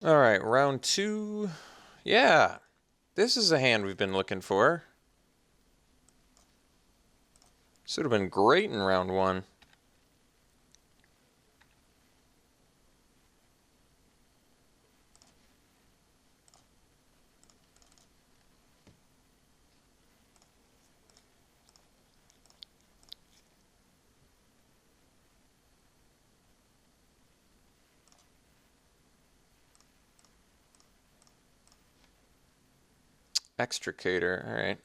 All right, round two. Yeah, this is a hand we've been looking for. This would have been great in round one. Extricator, all right.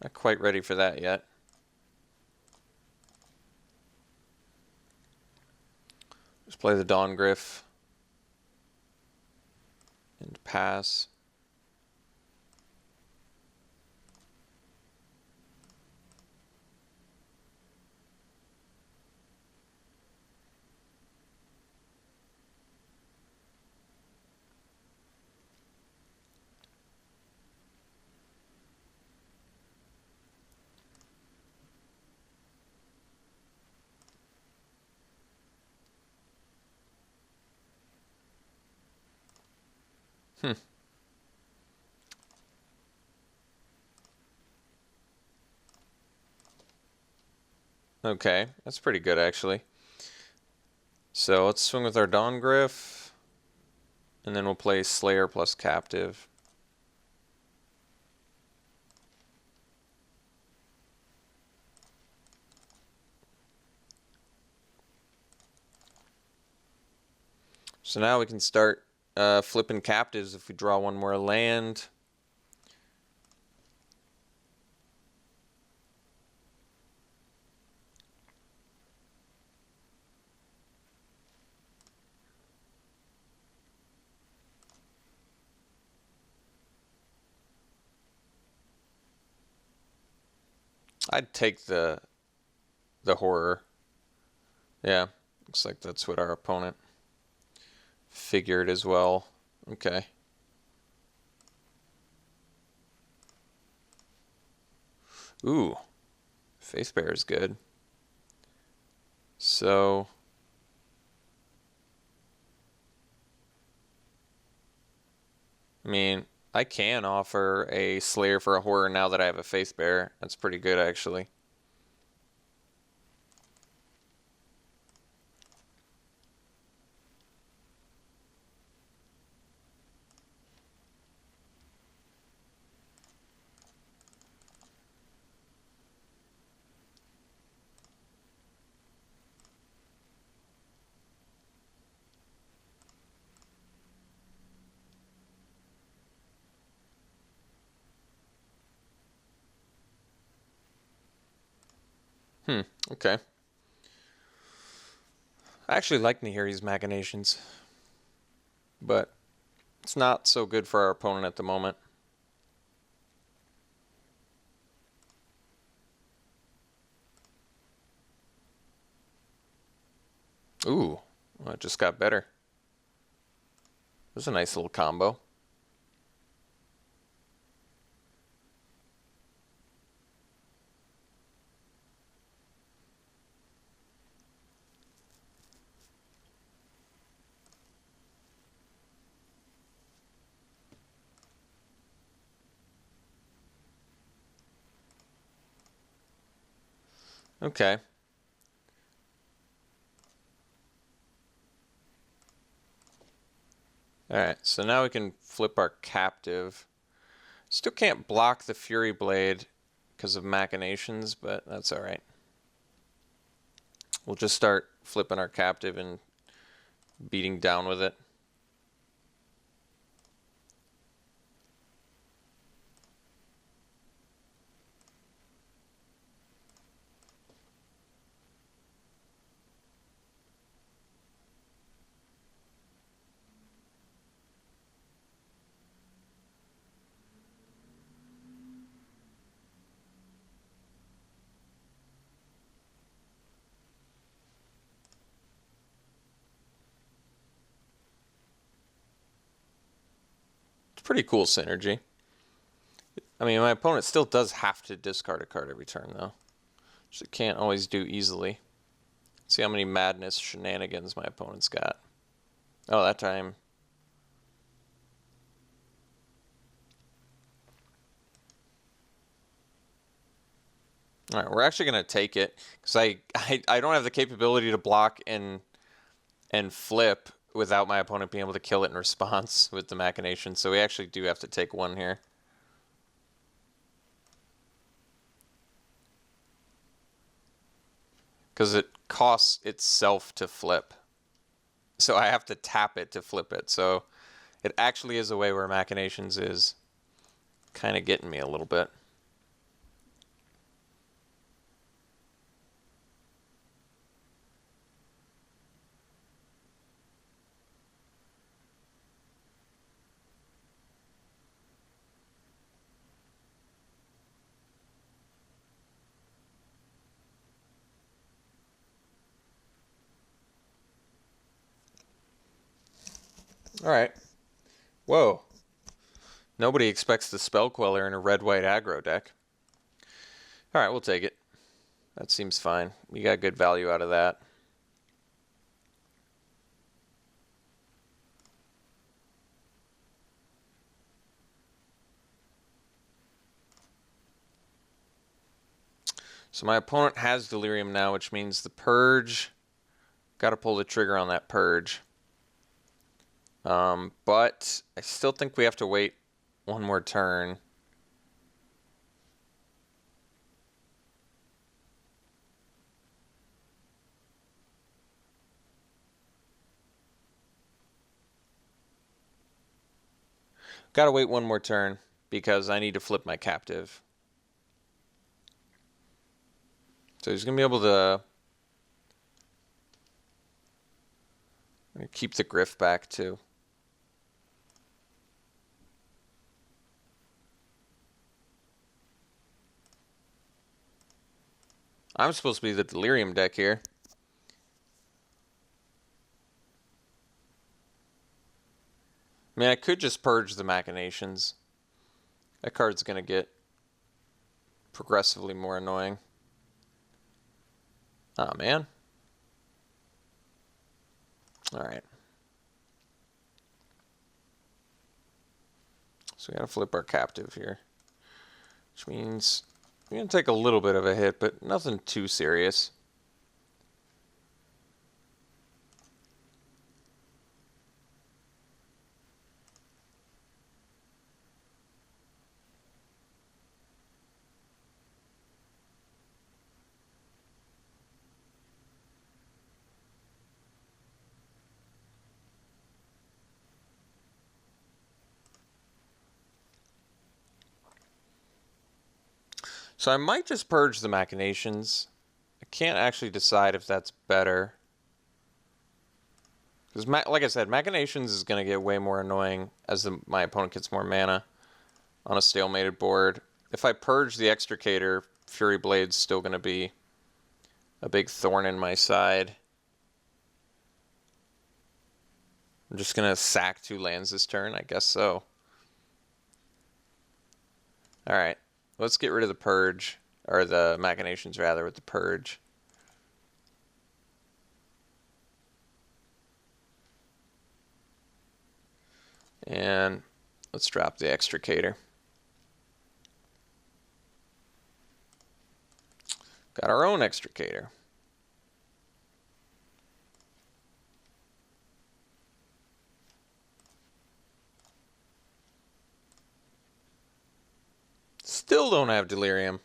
Not quite ready for that yet. Just play the Dawn Griff and pass. Hmm. Okay, that's pretty good actually. So let's swing with our Dawn Griff, and then we'll play Slayer plus Captive. So now we can start flipping captives if we draw one more land. I'd take the horror. Yeah, looks like that's what our opponent figured as well. Okay. Ooh, Face Bear is good. So, I mean, I can offer a Slayer for a horror now that I have a Face Bear. That's pretty good, actually. Okay. I actually like Nahiri's Machinations, but it's not so good for our opponent at the moment. Ooh, well, it just got better. It was a nice little combo. Okay. Alright, so now we can flip our captive. Still can't block the Fury Blade because of Machinations, but that's alright. We'll just start flipping our captive and beating down with it. It's pretty cool synergy. I mean, my opponent still does have to discard a card every turn, though, which it can't always do easily. See how many madness shenanigans my opponent's got. Oh, that time All right, we're actually going to take it because I don't have the capability to block and flip without my opponent being able to kill it in response with the machination. So we actually do have to take one here. Because it costs itself to flip. So I have to tap it to flip it. So it actually is a way where machinations is kind of getting me a little bit. All right. Whoa. Nobody expects the Spell Queller in a red-white aggro deck. All right, we'll take it. That seems fine. We got good value out of that. So my opponent has Delirium now, which means the Purge. Got to pull the trigger on that Purge. But I still think we have to wait one more turn. Got to wait one more turn because I need to flip my captive. So he's going to be able to keep the Griff back too. I'm supposed to be the Delirium deck here. I mean, I could just purge the Machinations. That card's going to get progressively more annoying. Oh, man. Alright. So we got to flip our captive here. Which means we're going to take a little bit of a hit, but nothing too serious. So I might just purge the Machinations. I can't actually decide if that's better. Because, like I said, Machinations is going to get way more annoying as my opponent gets more mana on a stalemated board. If I purge the Extricator, Fury Blade's still going to be a big thorn in my side. I'm just going to sack 2 lands this turn? I guess so. Alright. Let's get rid of the Purge. Or the Machinations, rather, with the Purge. And let's drop the Extricator. Got our own Extricator. Still don't have Delirium.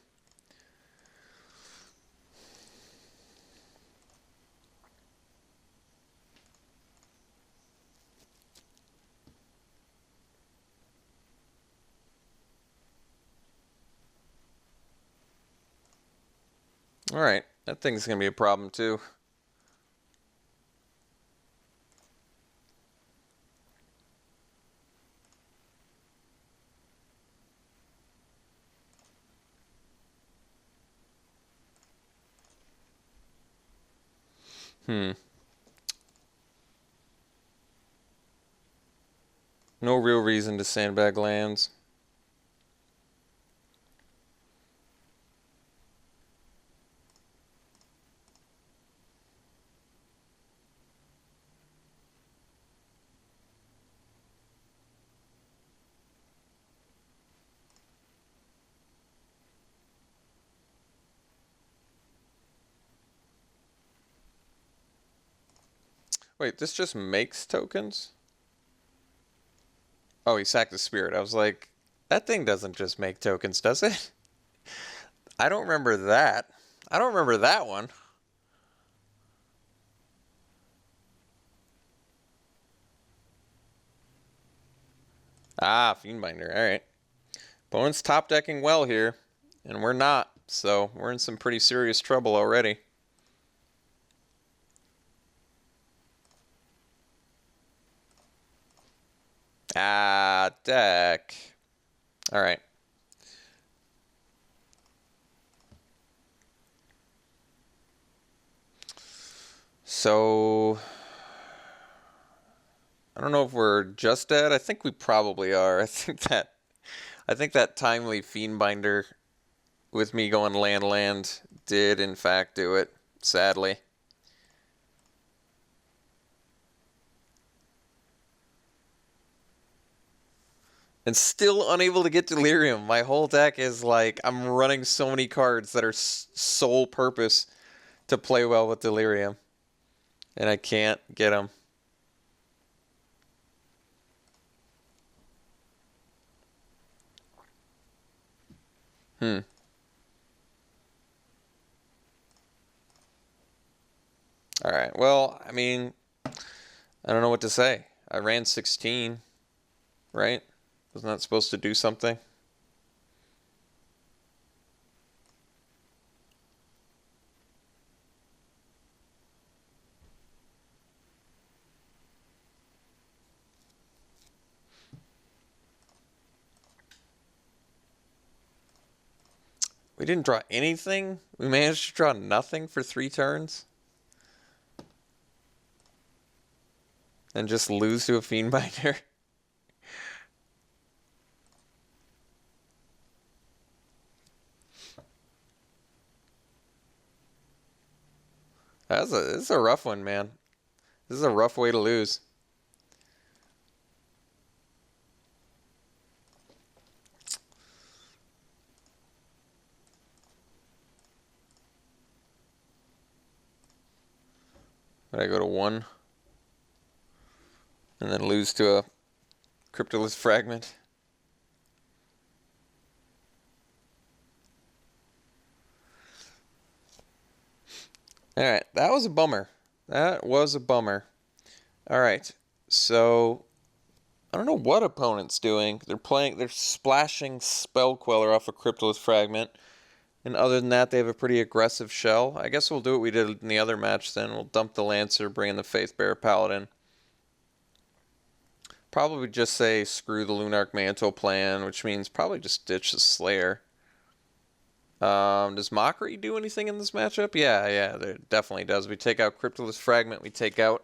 Alright, that thing's going to be a problem too. No real reason to sandbag lands. Wait, this just makes tokens? Oh, he sacked the spirit. I was like, that thing doesn't just make tokens, does it? I don't remember that. I don't remember that one. Ah, Fiendbinder. All right. Opponent's top decking well here, and we're not. So we're in some pretty serious trouble already. Ah, deck. All right. So I don't know if we're just dead. I think we probably are. I think that timely Fiendbinder with me going land did in fact do it, sadly. And still unable to get Delirium. My whole deck is like, I'm running so many cards that are sole purpose to play well with Delirium. And I can't get them. Alright, well, I mean, I don't know what to say. I ran 16, right? Wasn't that supposed to do something? We didn't draw anything? We managed to draw nothing for 3 turns? And just lose to a Fiendbinder? This is a rough one, man. This is a rough way to lose. Did I go to 1? And then lose to a Cryptolith Fragment? Alright, that was a bummer. That was a bummer. Alright, so I don't know what opponent's doing. They're splashing Spell Queller off a Cryptolith Fragment. And other than that, they have a pretty aggressive shell. I guess we'll do what we did in the other match then. We'll dump the Lancer, bring in the Faithbearer Paladin. Probably just say screw the Lunarch Mantle plan, which means probably just ditch the Slayer. Does Mockery do anything in this matchup? Yeah, it definitely does. We take out Cryptolith Fragment. We take out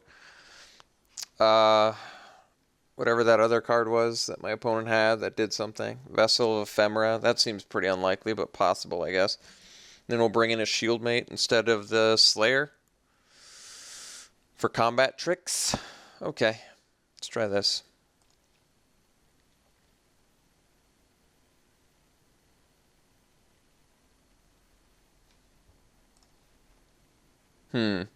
whatever that other card was that my opponent had that did something. Vessel of Ephemera. That seems pretty unlikely, but possible, I guess. Then we'll bring in a Shieldmate instead of the Slayer for combat tricks. Okay, let's try this. I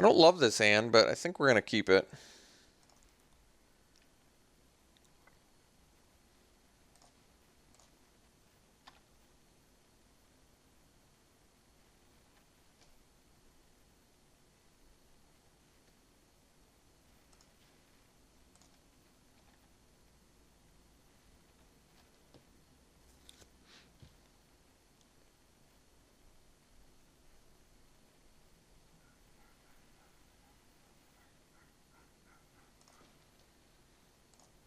don't love this hand, but I think we're going to keep it.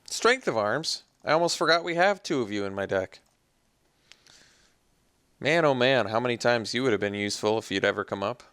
Strength of Arms. I almost forgot we have 2 of you in my deck. Man, oh man, how many times you would have been useful if you'd ever come up.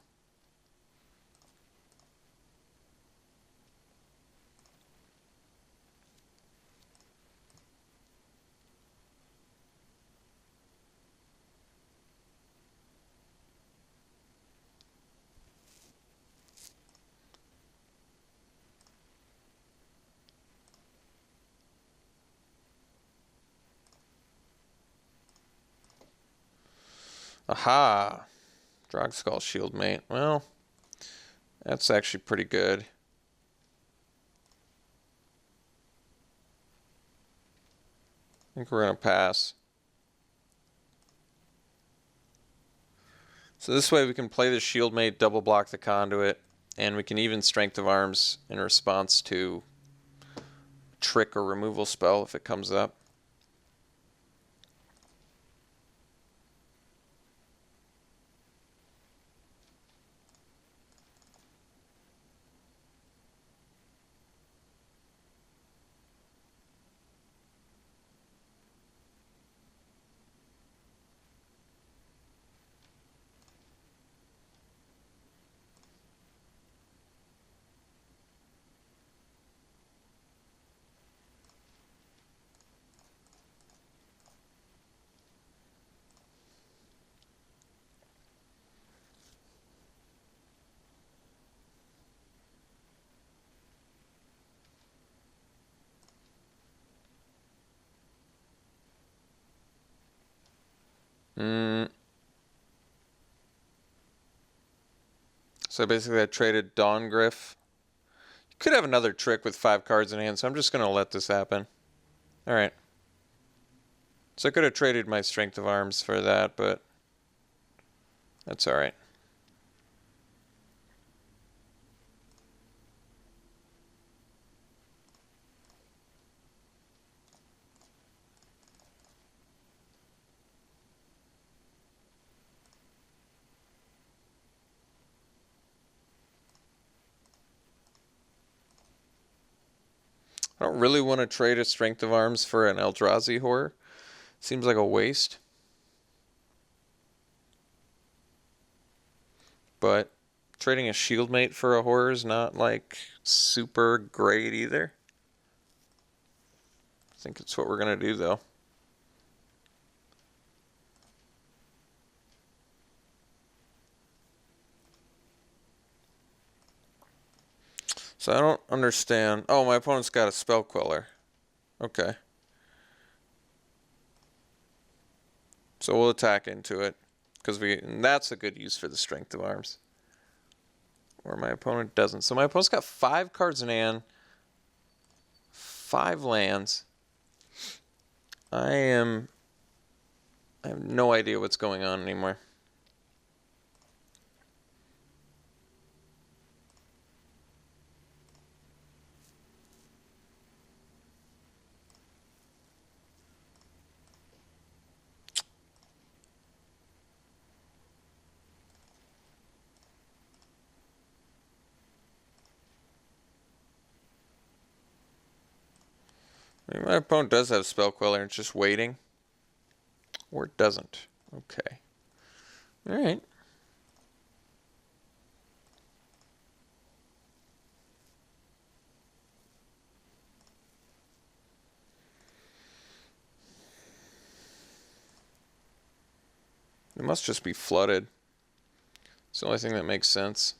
Aha. Drogskull shield mate. Well, that's actually pretty good. I think we're going to pass. So this way we can play the shield mate, double block the conduit, and we can even strength of arms in response to trick or removal spell if it comes up. So basically I traded Dawngriff. You could have another trick with 5 cards in hand, so I'm just going to let this happen. Alright. So I could have traded my strength of arms for that, but that's alright. I don't really want to trade a strength of arms for an Eldrazi horror. Seems like a waste. But trading a shield mate for a horror is not like super great either. I think it's what we're going to do though. So I don't understand. Oh, my opponent's got a spell queller. Okay. So we'll attack into it. And that's a good use for the strength of arms. Or my opponent doesn't. So my opponent's got 5 cards in hand. 5 lands. I have no idea what's going on anymore. Maybe my opponent does have spell queller and it's just waiting. Or it doesn't. Okay. Alright. It must just be flooded. It's the only thing that makes sense.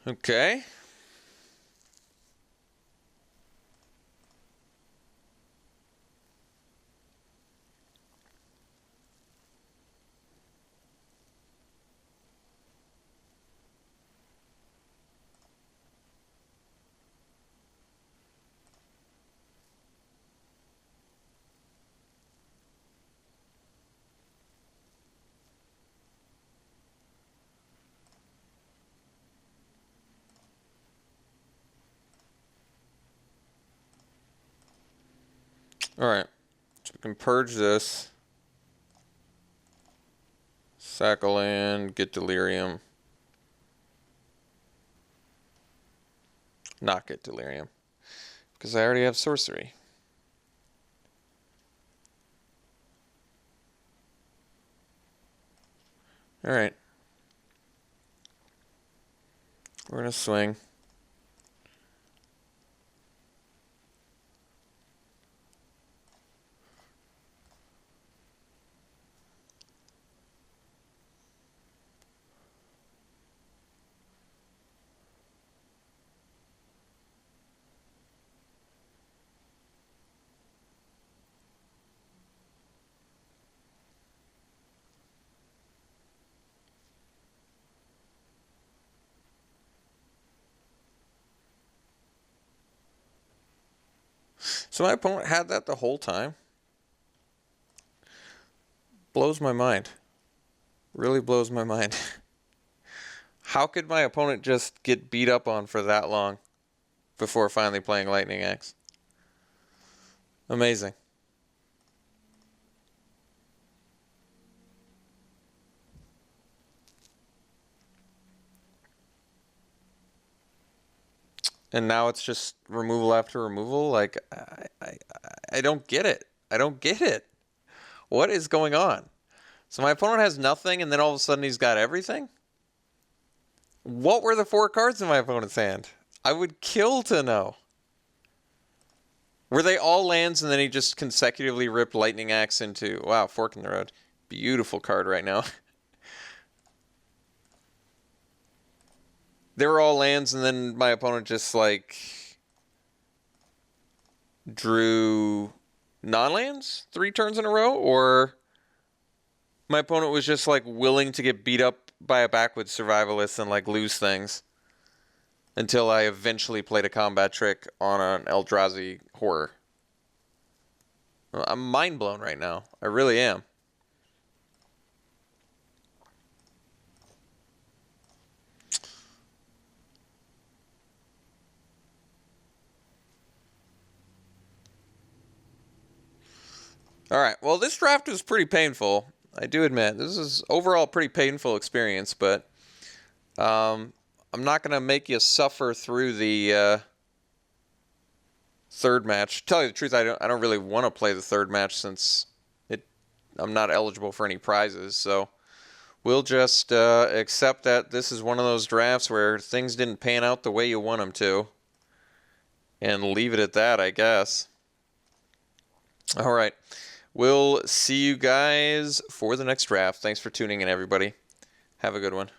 Okay. Alright. So we can purge this. Sack a land, get Delirium. Not get Delirium. Because I already have sorcery. Alright. We're going to swing. So my opponent had that the whole time? Blows my mind. Really blows my mind. How could my opponent just get beat up on for that long before finally playing Lightning Axe? Amazing. And now it's just removal after removal? Like, I don't get it. I don't get it. What is going on? So my opponent has nothing, and then all of a sudden he's got everything? What were the 4 cards in my opponent's hand? I would kill to know. Were they all lands, and then he just consecutively ripped Lightning Axe into... Wow, Fork in the Road. Beautiful card right now. They were all lands, and then my opponent just, like... drew non-lands 3 turns in a row? Or my opponent was just, like, willing to get beat up by a backwoods survivalist and, like, lose things until I eventually played a combat trick on an Eldrazi horror. I'm mind blown right now. I really am. Alright, well, this draft was pretty painful. I do admit. This is overall a pretty painful experience, but I'm not going to make you suffer through the third match. To tell you the truth, I don't really want to play the third match since I'm not eligible for any prizes, so we'll just accept that this is one of those drafts where things didn't pan out the way you want them to, and leave it at that, I guess. All right. We'll see you guys for the next draft. Thanks for tuning in, everybody. Have a good one.